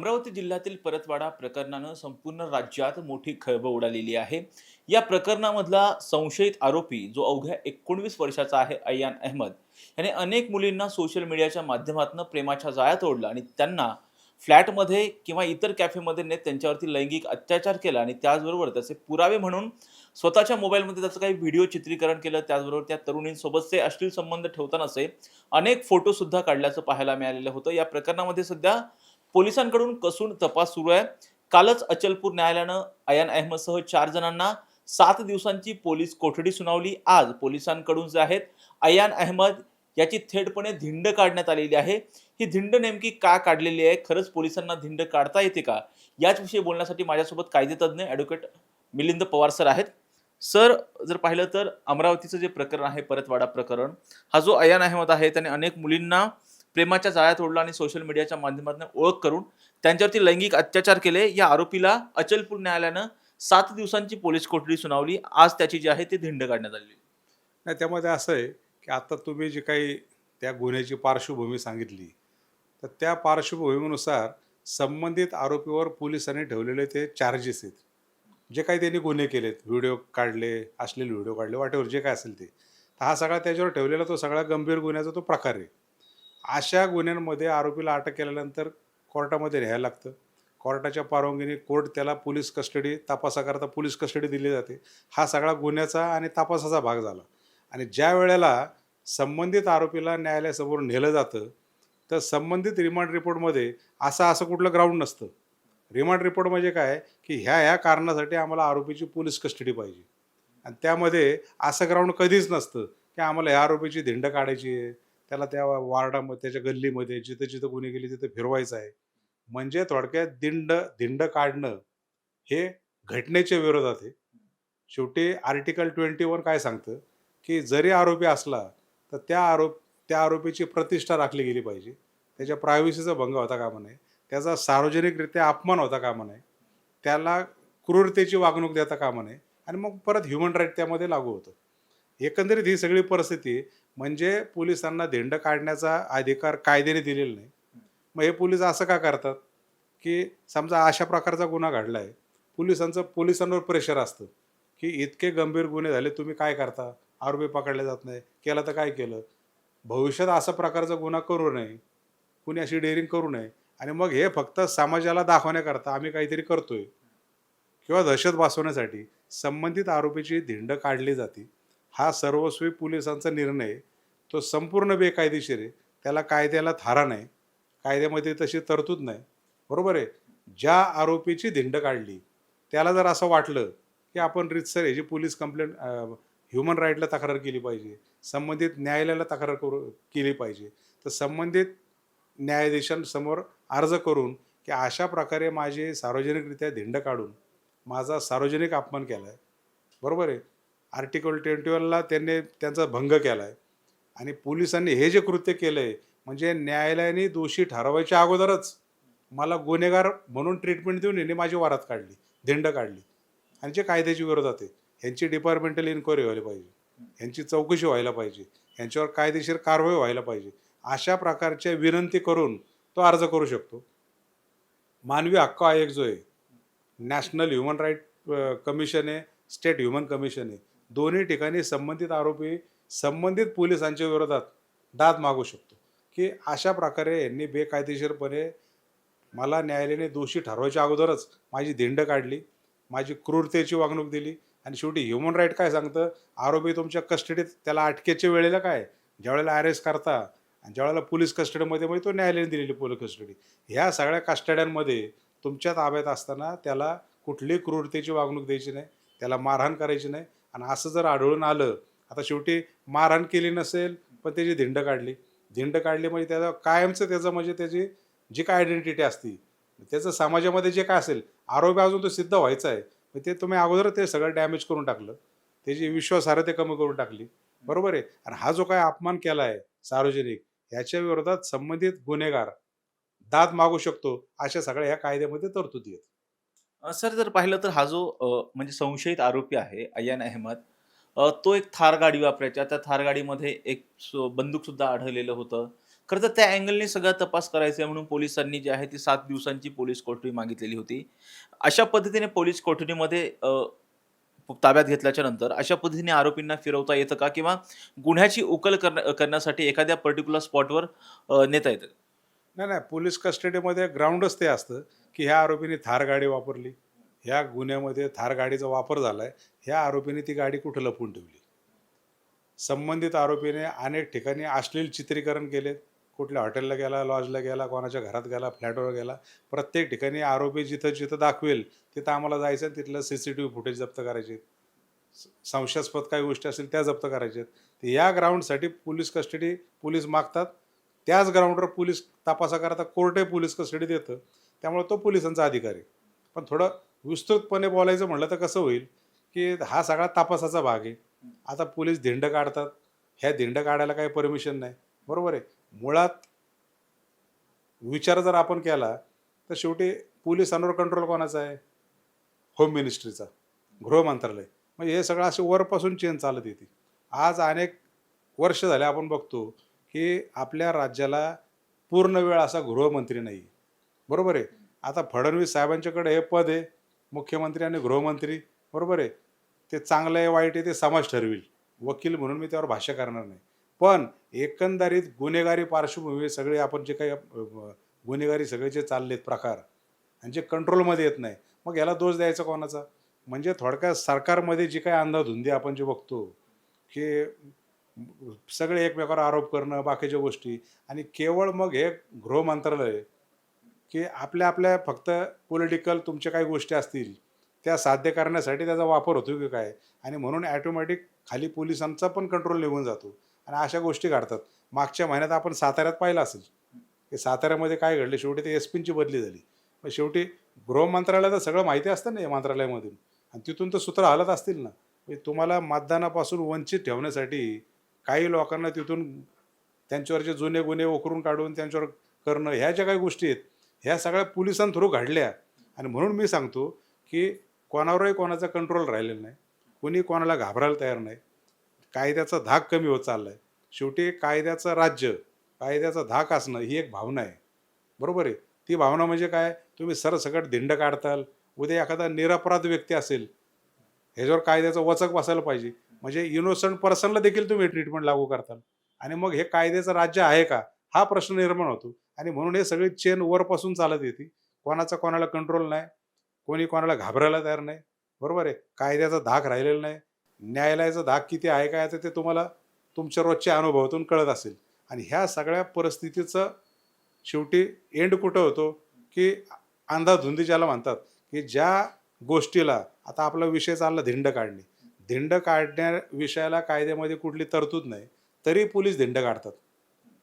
अमरावती जिल्ह्यातील परतवाडा प्रकरणानं संपूर्ण राज्यात मोठी खळबळ उडालेली आहे. या प्रकरणामधला संशयित आरोपी जो अवघ्या 19 वर्षाचा आहे अयान अहमद याने अनेक मुलींना सोशल मीडियाच्या माध्यमातून प्रेमाच्या जाळ्यात ओढलं आणि त्यांना फ्लॅटमध्ये किंवा इतर कॅफेमध्ये नेत त्यांच्यावरती लैंगिक अत्याचार केला आणि त्याचबरोबर त्याचे पुरावे म्हणून स्वतःच्या मोबाईलमध्ये त्याचं काही व्हिडिओ चित्रीकरण केलं. त्याचबरोबर त्या तरुणींसोबतचे अश्लील संबंध ठेवतानाचे अनेक फोटो सुद्धा काढल्याचं पाहायला मिळालेलं होतं. या प्रकरणामध्ये सध्या पोलिसांकडून कसून तपास सुरू आहे. कालच अचलपूर न्यायालयानं अयान अहमदसह 4 जणांना 7 दिवसांची पोलीस कोठडी सुनावली. आज पोलिसांकडून जे आहेत अयान अहमद याची थेटपणे धिंड काढण्यात आलेली आहे. ही धिंड नेमकी का काढलेली आहे? खरंच पोलिसांना धिंड काढता येते का? याचविषयी बोलण्यासाठी माझ्यासोबत कायदेतज्ञ ॲडव्होकेट मिलिंद पवार सर आहेत. सर, जर पाहिलं तर अमरावतीचं जे प्रकरण आहे परतवाडा प्रकरण, हा जो अयान अहमद आहे त्याने अनेक मुलींना प्रेमाच्या जाळ्यात ओढलं आणि सोशल मीडियाच्या माध्यमातून ओळख करून त्यांच्यावरती लैंगिक अत्याचार केले. या आरोपीला अचलपूर न्यायालयानं 7 दिवसांची पोलीस कोठडी सुनावली. आज त्याची जी आहे ती धिंड काढण्यात आली. नाही, त्यामध्ये असं आहे की आता तुम्ही जी काही त्या गुन्ह्याची पार्श्वभूमी सांगितली, तर त्या पार्श्वभूमीनुसार संबंधित आरोपीवर पोलिसांनी ठेवलेले ते चार्जेस आहेत. जे काही त्यांनी गुन्हे केलेत, व्हिडिओ काढले, अश्लील व्हिडिओ काढले, वाटेवर जे काय असेल ते, तर हा सगळा त्याच्यावर ठेवलेला तो सगळा गंभीर गुन्ह्याचा तो प्रकार आहे. अशा गुन्ह्यांमध्ये आरोपीला अटक केल्यानंतर कोर्टामध्ये न्यायला लागतं. कोर्टाच्या परवानगीने कोर्ट त्याला पोलीस कस्टडी तपासाकरता पोलीस कस्टडी दिली जाते. हा सगळा गुन्ह्याचा आणि तपासाचा भाग झाला. आणि ज्या वेळेला संबंधित आरोपीला न्यायालयासमोर नेलं जातं, तर संबंधित रिमांड रिपोर्टमध्ये असं कुठलं ग्राउंड नसतं. रिमांड रिपोर्ट म्हणजे काय, की ह्या कारणासाठी आम्हाला आरोपीची पोलीस कस्टडी पाहिजे. आणि त्यामध्ये असं ग्राउंड कधीच नसतं की आम्हाला ह्या आरोपीची धिंड काढायची आहे, त्याला त्या वार्डामध्ये, त्याच्या गल्लीमध्ये जिथं जिथं गुन्हे केले तिथं फिरवायचं आहे. म्हणजे थोडक्यात धिंड काढणं हे घटनेच्या विरोधात आहे. शेवटी आर्टिकल 21 काय सांगतं, की जरी आरोपी असला तर त्या आरोपीची प्रतिष्ठा राखली गेली पाहिजे. त्याच्या प्रायव्हसीचा भंग होता कामा नये. त्याचा सार्वजनिकरित्या अपमान होता कामा नये. त्याला क्रूरतेची वागणूक देता कामा नये. आणि मग परत ह्युमन राईट त्यामध्ये लागू होतं. एकंदरीत ही सगळी परिस्थिती म्हणजे पोलिसांना धिंड काढण्याचा अधिकार कायद्याने दिलेला नाही. मग हे पोलीस असं का करतात, की समजा अशा प्रकारचा गुन्हा घडला आहे, पोलिसांवर प्रेशर असतं, की इतके गंभीर गुन्हे झाले, तुम्ही काय करता? आरोपी पकडले जात नाही. केलं तर काय केलं? भविष्यात असा प्रकारचा गुन्हा करू नये, कुणी अशी डेअरिंग करू नये. आणि मग हे फक्त समाजाला दाखवण्याकरता आम्ही काहीतरी करतोय किंवा दहशत बसवण्यासाठी संबंधित आरोपीची धिंड काढली जाते. हा सर्वस्वी पोलिसांचा निर्णय आहे. तो संपूर्ण बेकायदेशीर आहे. त्याला कायद्याला थारा नाही. कायद्यामध्ये तशी तरतूद नाही. बरोबर आहे. ज्या आरोपीची धिंड काढली त्याला जर असं वाटलं की आपण रीतसर ह्याची पोलीस कंप्लेंट ह्युमन राईटला तक्रार केली पाहिजे, संबंधित न्यायालयाला तक्रार केली पाहिजे, तर संबंधित न्यायाधीशांसमोर अर्ज करून की अशा प्रकारे माझी सार्वजनिकरित्या धिंड काढून माझा सार्वजनिक अपमान केला आहे. बरोबर आहे. आर्टिकल 21ला त्यांनी त्यांचा भंग केला आहे. आणि पोलिसांनी हे जे कृत्य केलं आहे, म्हणजे न्यायालयाने दोषी ठरवायच्या अगोदरच मला गुन्हेगार म्हणून ट्रीटमेंट देऊन यांनी माझी वारात काढली, धिंड काढली. आणि जे कायद्याच्या विरोधात आहे. ह्यांची डिपार्टमेंटल इन्क्वायरी व्हायला पाहिजे, ह्यांची चौकशी व्हायला पाहिजे, ह्यांच्यावर कायदेशीर कारवाई व्हायला पाहिजे. अशा प्रकारच्या विनंती करून तो अर्ज करू शकतो. मानवी हक्क आयोग जो आहे, नॅशनल ह्युमन राईट कमिशन आहे, स्टेट ह्युमन कमिशन आहे, दोन्ही ठिकाणी संबंधित आरोपी संबंधित पोलिसांच्या विरोधात दाद मागू शकतो, की अशा प्रकारे यांनी बेकायदेशीरपणे मला न्यायालयाने दोषी ठरवायच्या अगोदरच माझी धिंड काढली, माझी क्रूरतेची वागणूक दिली. आणि शेवटी ह्युमन राईट काय सांगतं, आरोपी तुमच्या कस्टडीत, त्याला अटकेच्या वेळेला काय, ज्यावेळेला अरेस्ट करता आणि ज्यावेळेला पोलीस कस्टडीमध्ये, म्हणजे तो न्यायालयाने दिलेली पोलीस कस्टडी, ह्या सगळ्या कस्टड्यांमध्ये तुमच्या ताब्यात असताना त्याला कुठलीही क्रूरतेची वागणूक द्यायची नाही, त्याला मारहाण करायची नाही. आणि असं जर आढळून आलं, आता शेवटी मारहाण केली नसेल पण त्याची धिंड काढली म्हणजे त्याचा कायमचं त्याचं, म्हणजे त्याची जी काय आयडेंटिटी असती, त्याचं समाजामध्ये जे काय असेल, आरोपी अजून तो सिद्ध व्हायचा आहे, मग ते तुम्ही अगोदर ते सगळं डॅमेज करून टाकलं, त्याची विश्वासार्हता कमी करून टाकली. बरोबर आहे. आणि हा जो काय अपमान केला आहे सार्वजनिक, ह्याच्या विरोधात संबंधित गुन्हेगार दाद मागू शकतो. अशा सगळ्या ह्या कायद्यामध्ये तरतुदी आहेत. सर, जर पाहिलं तर हा जो म्हणजे संशयित आरोपी आहे अयान अहमद, तो एक थार गाडी वापरायचा. त्या थार गाडीमध्ये एक बंदूक सुद्धा आढळलेलं होतं. खरं तर त्या अँगलने सगळा तपास करायचा आहे म्हणून पोलिसांनी जी आहे ती 7 दिवसांची पोलीस कोठडी मागितलेली होती. अशा पद्धतीने पोलीस कोठडीमध्ये ताब्यात घेतल्याच्या नंतर अशा पद्धतीने आरोपींना फिरवता येतं का? किंवा गुन्ह्याची उकल करण्यासाठी एखाद्या पर्टिक्युलर स्पॉटवर नेता येतं? नाही, नाही. पोलीस कस्टडीमध्ये ग्राउंडच ते असतं, की ह्या आरोपीने थार गाडी वापरली. ह्या गुन्ह्यामध्ये थार गाडीचा वापर झालाय. ह्या आरोपीने ती गाडी कुठं लपवून ठेवली. संबंधित आरोपीने अनेक ठिकाणी अश्लील चित्रीकरण केलेत. कुठल्या हॉटेलला गेला, लॉजला गेला, कोणाच्या घरात गेला, फ्लॅटवर गेला. प्रत्येक ठिकाणी आरोपी जिथं दाखवेल, तिथं आम्हाला जायचं आणि तिथलं सीसीटीव्ही फुटेज जप्त करायचे. संशयास्पद काही गोष्टी असतील त्या जप्त करायच्या आहेत. तर या ग्राउंडसाठी पोलीस कस्टडी पोलीस मागतात. त्याच ग्राउंडवर पोलीस तपासाकरता कोर्टही पोलीस कस्टडी देतं. त्यामुळे तो पोलिसांचा अधिकार आहे. पण थोडं विस्तृतपणे बोलायचं म्हटलं तर कसं होईल, की हा सगळा तपासाचा भाग आहे. आता पोलीस धिंड काढतात. ह्या धिंड काढायला काही परमिशन नाही. बरोबर आहे. मुळात विचार जर आपण केला, तर शेवटी पोलिसांवर कंट्रोल कोणाचा आहे? होम मिनिस्ट्रीचा, गृह मंत्रालय. म्हणजे हे सगळं असं वरपासून चेन चालत येते. आज अनेक वर्ष झाले आपण बघतो, की आपल्या राज्याला पूर्ण वेळ असा गृहमंत्री नाही आहे. बरोबर आहे. आता फडणवीस साहेबांच्याकडे हे पद आहे, मुख्यमंत्री आणि गृहमंत्री. बरोबर आहे. ते चांगलं आहे, वाईट आहे ते समाज ठरवेल. वकील म्हणून मी त्यावर भाष्य करणार नाही. पण एकंदरीत गुन्हेगारी पार्श्वभूमी सगळे आपण जे काही गुन्हेगारी सगळे जे चाललेत प्रकार आणि जे कंट्रोलमध्ये येत नाही, मग याला दोष द्यायचा कोणाचा? म्हणजे थोडक्यात सरकारमध्ये जी काही अंधाधुंदी आपण जे बघतो, की सगळे एकमेकावर आरोप करणं, बाकीच्या गोष्टी आणि केवळ मग हे गृह मंत्रालय, की आपल्या आपल्या फक्त पॉलिटिकल तुमच्या काही गोष्टी असतील, त्या साध्य करण्यासाठी त्याचा वापर होतो की काय? आणि म्हणून ऑटोमॅटिक खाली पोलिसांचा पण कंट्रोल निघून जातो आणि अशा गोष्टी घडतात. मागच्या महिन्यात आपण साताऱ्यात पाहिलं असेल, की साताऱ्यामध्ये काय घडले? शेवटी ते एस-पींची बदली झाली. मग शेवटी गृह मंत्रालयाला सगळं माहिती असतं ना या मंत्रालयामधून आणि तिथून तर सूत्र हलत असतील ना. म्हणजे तुम्हाला मतदानापासून वंचित ठेवण्यासाठी काही लोकांना तिथून त्यांच्यावर जे जुने गुन्हे उकरून काढून त्यांच्यावर करणं, ह्या ज्या काही गोष्टी आहेत, ह्या सगळ्या पोलिसांथ्रू घडल्या आणि म्हणून मी सांगतो, की कोणावरही कोणाचा कंट्रोल राहिलेला नाही. कोणी कोणाला घाबरायला तयार नाही. कायद्याचा धाक कमी होत चालला आहे. शेवटी कायद्याचं राज्य, कायद्याचा धाक असणं ही एक भावना आहे. बरोबर आहे. ती भावना म्हणजे काय? तुम्ही सरसकट धिंड काढताल. उद्या एखादा निरपराध व्यक्ती असेल, ह्याच्यावर कायद्याचं वचक बसायला पाहिजे. म्हणजे इनोसंट पर्सनला देखील तुम्ही ट्रीटमेंट लागू करताल आणि मग हे कायद्याचं राज्य आहे का? हा प्रश्न निर्माण होतो आणि म्हणून हे सगळी चेन वरपासून चालत येते. कोणाचा कोणाला कंट्रोल नाही. कोणी कोणाला घाबरायला तयार नाही. बरोबर आहे. कायद्याचा धाक राहिलेला नाही. न्यायालयाचा धाक किती आहे काय तर ते तुम्हाला तुमच्या रोजच्या अनुभवातून कळत असेल आणि ह्या सगळ्या परिस्थितीचं शेवटी एंड कुठं होतो, की अंधाधुंदी ज्याला म्हणतात, की ज्या गोष्टीला आता आपला विषय चालला धिंड काढणे. धिंड काढण्या विषयाला कायद्यामध्ये कुठली तरतूद नाही, तरी पोलीस धिंड काढतात.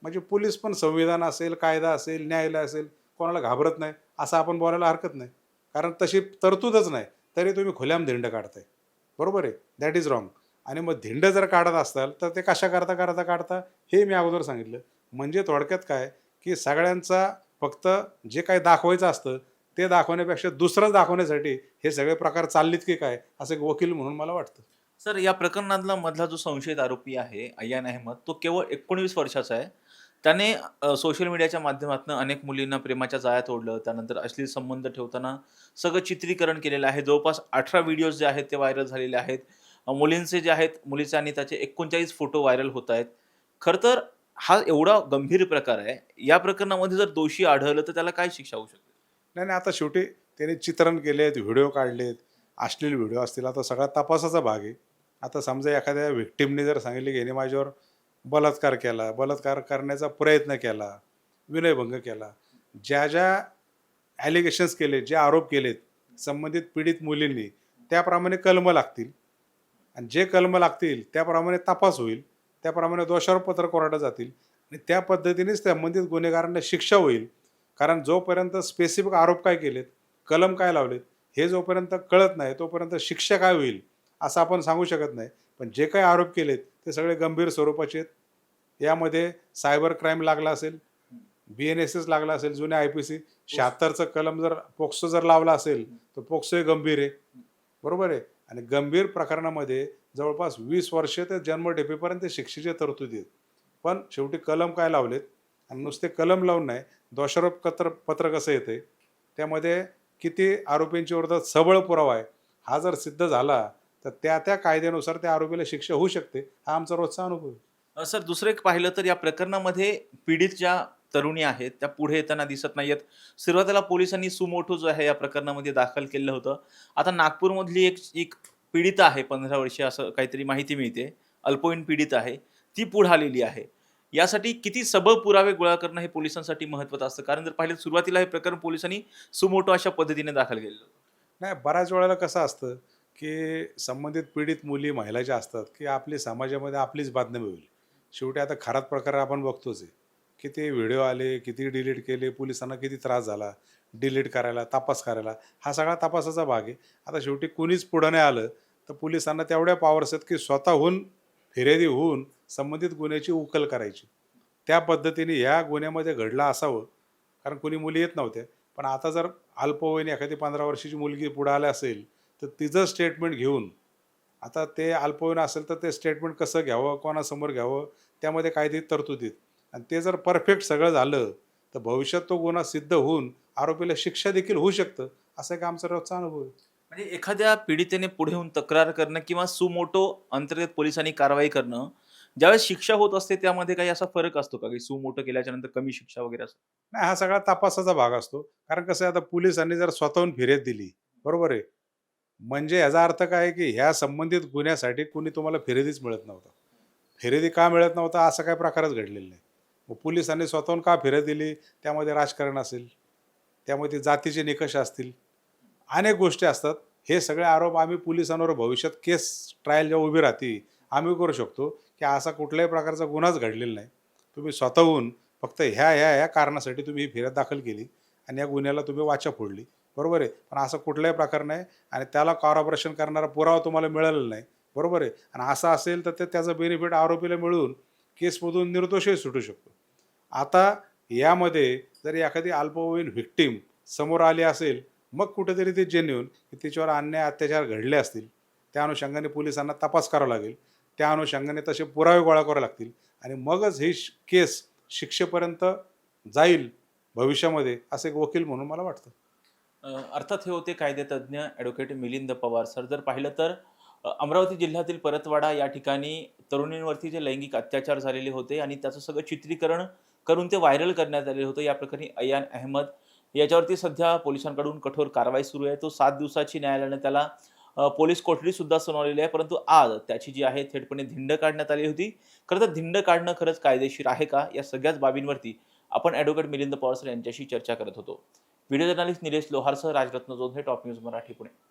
म्हणजे पोलीस पण संविधान असेल, कायदा असेल, न्यायालय असेल, कोणाला घाबरत नाही, असं आपण बोलायला हरकत नाही. कारण तशी तरतूदच नाही, तरी तुम्ही खुलेआम धिंड काढताय. बरोबर आहे? That is wrong. आणि मग धिंड जर काढत असाल, तर ते कशा करता हे मी अगोदर सांगितलं. म्हणजे थोडक्यात काय, की सगळ्यांचा फक्त जे काही दाखवायचं असतं, ते दाखवण्यापेक्षा दुसरं दाखवण्यासाठी हे सगळे प्रकार चाललेत की काय, असं एक वकील म्हणून मला वाटतं. सर, या प्रकरणातला मधला जो संशयित आरोपी आहे अय्यान अहमद, तो केवळ 19 वर्षाचा आहे. त्याने सोशल मीडियाच्या माध्यमातून अनेक मुलींना प्रेमाच्या जाळ्यात ओढलं. त्यानंतर अश्लील संबंध ठेवताना सगळं चित्रीकरण केलेलं आहे. जवळपास 18 व्हिडिओज जे आहेत ते व्हायरल झालेले आहेत. मुलींचे जे आहेत, मुलीचे आणि त्याचे 39 फोटो व्हायरल होत आहेत. खरं तर हा एवढा गंभीर प्रकार आहे. या प्रकरणामध्ये जर दोषी आढळलं तर त्याला काय शिक्षा होऊ शकते? नाही, नाही. आता शेवटी त्याने चित्रण केलेत, व्हिडिओ काढलेत, अश्लील व्हिडिओ असतील. आता सगळा तपासाचा भाग आहे. आता समजा एखाद्या व्हिक्टिमने जर सांगितले, की ह्याने माझ्यावर बलात्कार केला, बलात्कार करण्याचा प्रयत्न केला, विनयभंग केला. ज्या ॲलिगेशन्स केले, जे आरोप केलेत संबंधित पीडित मुलींनी, त्याप्रमाणे कलमं लागतील आणि जे कलमं लागतील त्याप्रमाणे तपास होईल. त्याप्रमाणे दोषारोपपत्र कोर्टात जातील आणि त्या पद्धतीनेच संबंधित गुन्हेगारांना शिक्षा होईल. कारण जोपर्यंत स्पेसिफिक आरोप काय केलेत, कलम काय लावलेत, हे जोपर्यंत कळत नाही, तोपर्यंत शिक्षा काय होईल, असं आपण सांगू शकत नाही. पण जे काही आरोप केलेत, ते सगळे गंभीर स्वरूपाचे आहेत. यामध्ये सायबर क्राईम लागला असेल, BNSS लागला असेल, जुन्या IPC 76चं कलम जर पोक्सो जर लावला असेल, तर पोक्सोही गंभीर आहे. बरोबर आहे? आणि गंभीर प्रकरणामध्ये जवळपास 20 वर्ष ते जन्मठेपेपर्यंत शिक्षेच्या तरतुदी आहेत. पण शेवटी कलम काय लावलेत आणि नुसते कलम लावून नाही, दोषारोप पत्र कसं येते, त्यामध्ये किती आरोपींच्या विरोधात सबळ पुरावा आहे, हा जर सिद्ध झाला तर त्या त्या कायद्यानुसार त्या आरोपीला शिक्षा होऊ शकते. हा आमचा रोजचा अनुभव आहे. सर दुसरं एक पाहिलं तर या प्रकरणामध्ये पीडित ज्या तरुणी आहेत त्या पुढे येताना दिसत नाहीयेत. सुरुवातीला पोलिसांनी सुमोटो जो आहे या प्रकरणामध्ये दाखल केलं होतं. आता नागपूरमधली एक एक पीडिता आहे 15 वर्षीय असं काहीतरी माहिती मिळते. अल्पवयीन पीडित आहे. ती पुढे आलेली आहे. यासाठी किती सबळ पुरावे गोळा करणं हे पोलिसांसाठी महत्त्वाचं असतं. कारण जर पाहिलं सुरुवातीला हे प्रकरण पोलिसांनी सुमोटो अशा पद्धतीने दाखल केलेलं होतं. नाही, बऱ्याच वेळेला कसं असतं, की संबंधित पीडित मुली, महिला ज्या असतात, की आपली समाजामध्ये आपलीच बदनामी होईल. शेवटी आता खरात प्रकार आपण बघतोच आहे. किती व्हिडिओ आले, किती डिलीट केले, पोलिसांना किती त्रास झाला, डिलीट करायला, तपास करायला. हा सगळा तपासाचा भाग आहे. आता शेवटी कुणीच पुढं नाही आलं, तर पोलिसांना तेवढ्या पॉवर्स आहेत, की स्वतःहून फिर्यादी होऊन संबंधित गुन्ह्याची उकल करायची. त्या पद्धतीने ह्या गुन्ह्यामध्ये घडलं असावं, कारण कोणी मुली येत नव्हत्या. पण आता जर अल्पवयीन एखादी 15 वर्षाची मुलगी पुढे आली असेल, तर तिचं स्टेटमेंट घेऊन, आता ते अल्पवयीन असेल तर ते स्टेटमेंट कसं घ्यावं, कोणासमोर घ्यावं, त्यामध्ये कायदे तरतुदी आहेत. आणि ते जर परफेक्ट सगळं झालं, तर भविष्यात तो गुन्हा सिद्ध होऊन आरोपीला शिक्षा देखील होऊ शकतं. असा एक आमचा रोजचा अनुभव आहे. म्हणजे एखाद्या पीडितेने पुढे येऊन तक्रार करणं किंवा सुमोटो अंतर्गत पोलिसांनी कारवाई करणं, ज्यावेळेस शिक्षा होत असते त्यामध्ये काही असा फरक असतो का? की सुमोटो केल्याच्या नंतर कमी शिक्षा वगैरे असं? नाही, हा सगळा तपासाचा भाग असतो. कारण कसं आहे, आता पोलिसांनी जर स्वतःहून फिर्याद दिली, बरोबर आहे. म्हणजे याचा अर्थ काय आहे, की ह्या संबंधित गुन्ह्यासाठी कुणी तुम्हाला फिर्यादीच मिळत नव्हतं. फिर्यादी का मिळत नव्हता असा काही प्रकारच घडलेला नाही. मग पोलिसांनी स्वतःहून का फिर्याद दिली? त्यामध्ये राजकारण असेल, त्यामध्ये जातीचे निकष असतील, अनेक गोष्टी असतात. हे सगळे आरोप आम्ही पोलिसांवर भविष्यात केस ट्रायल जेव्हा उभी राहते, आम्ही करू शकतो, की असा कुठल्याही प्रकारचा गुन्हाच घडलेला नाही. तुम्ही स्वतःहून फक्त ह्या कारणासाठी तुम्ही ही फिर्याद दाखल केली आणि या गुन्ह्याला तुम्ही वाचा फोडली. बरोबर आहे. पण असं कुठलाही प्रकार नाही आणि त्याला कॉरॉबरेशन करणारा पुरावा तुम्हाला मिळालेला नाही. बरोबर आहे. आणि असं असेल तर त्याचा बेनिफिट आरोपीला मिळून केसमधून निर्दोषही सुटू शकतो. आता यामध्ये जर एखादी अल्पवयीन व्हिक्टीम समोर आली असेल, मग कुठेतरी ते जेन्युइन की तिच्यावर अन्याय, अत्याचार घडले असतील. त्या अनुषंगाने पोलिसांना तपास करावा लागेल. त्या अनुषंगाने तसे पुरावे गोळा करावे लागतील आणि मगच ही केस शिक्षेपर्यंत जाईल भविष्यामध्ये, असे एक वकील म्हणून मला वाटतं. अर्थात हे होते कायदेतज्ञ ॲडव्होकेट मिलिंद पवार. सर जर पाहिलं तर अमरावती जिल्ह्यातील परतवाडा या ठिकाणी तरुणींवरती जे लैंगिक अत्याचार झालेले होते आणि त्याचं सगळं चित्रीकरण करून ते व्हायरल करण्यात आले होते. या प्रकरणी अयान अहमद याच्यावरती सध्या पोलिसांकडून कठोर कारवाई सुरू आहे. तो 7 दिवसाची न्यायालयाने त्याला पोलीस कोठडी सुद्धा सुनावलेली आहे. परंतु आज त्याची जी आहे थेटपणे धिंड काढण्यात आली होती. खरं तर धिंड काढणं खरंच कायदेशीर आहे का? या सगळ्याच बाबींवरती आपण ॲडव्होकेट मिलिंद पवार सर यांच्याशी चर्चा करत होतो. व्हिडिओ जर्नलिस्ट निलेश लोहारसह राजरत्न जोंधे, टॉप न्यूज मराठी, पुणे.